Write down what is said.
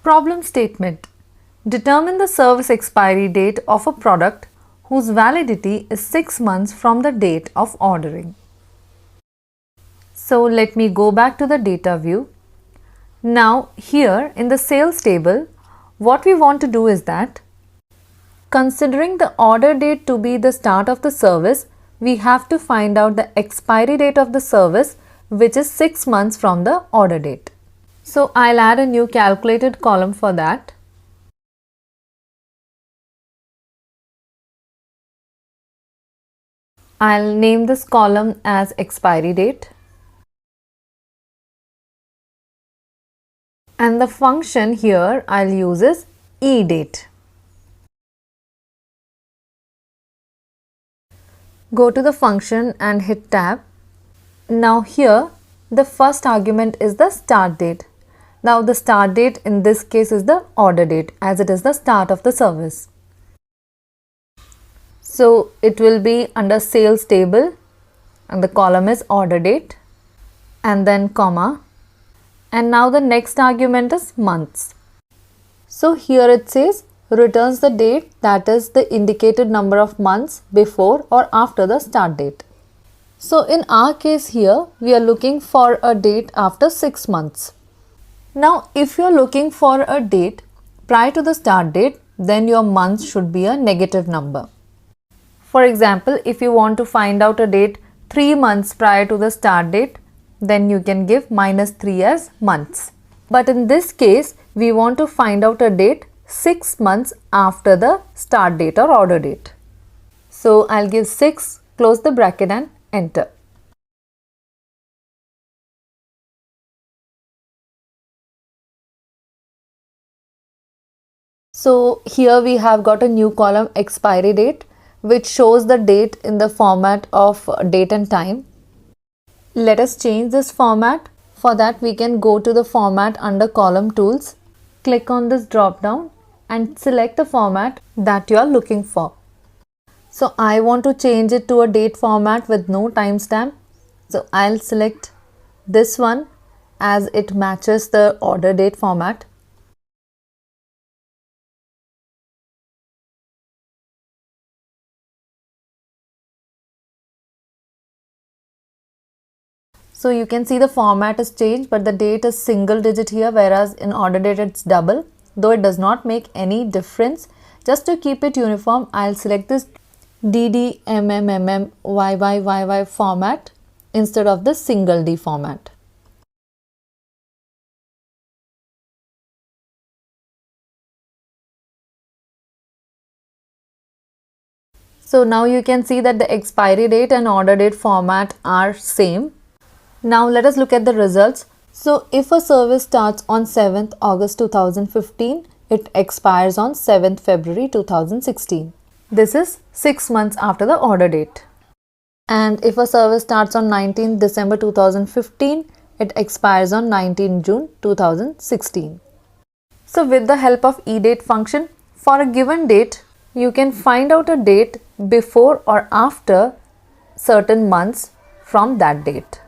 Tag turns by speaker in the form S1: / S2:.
S1: Problem statement. Determine the service expiry date of a product whose validity is 6 months from the date of ordering. So let me go back to the data view. Now here in the sales table, what we want to do is that considering the order date to be the start of the service, we have to find out the expiry date of the service, which is 6 months from the order date. So I'll add a new calculated column for that. I'll name this column as expiry date. And the function here I'll use is EDATE. Go to the function and hit tab. Now here the first argument is the start date. Now the start date in this case is the order date as it is the start of the service. So it will be under sales table and the column is order date and then comma, and now the next argument is months. So here it says returns the date, that is the indicated number of months before or after the start date. So in our case here we are looking for a date after 6 months. Now if you are looking for a date prior to the start date, then your months should be a negative number. For example, if you want to find out a date 3 months prior to the start date, then you can give -3 as months. But in this case, we want to find out a date 6 months after the start date or order date. So I'll give 6, close the bracket and enter. So here we have got a new column expiry date, which shows the date in the format of date and time. Let us change this format. For that we can go to the format under column tools, click on this drop down and select the format that you are looking for. So I want to change it to a date format with no timestamp. So I'll select this one as it matches the order date format. So you can see the format is changed, but the date is single digit here, whereas in order date it's double. Though it does not make any difference, just to keep it uniform, I'll select this DDMMMMYYYY format instead of the single D format. So now you can see that the expiry date and order date format are same. Now let us look at the results. So if a service starts on 7th August 2015, it expires on 7th February 2016. This is 6 months after the order date. And if a service starts on 19th December 2015, it expires on 19th June 2016. So with the help of EDATE function, for a given date, you can find out a date before or after certain months from that date.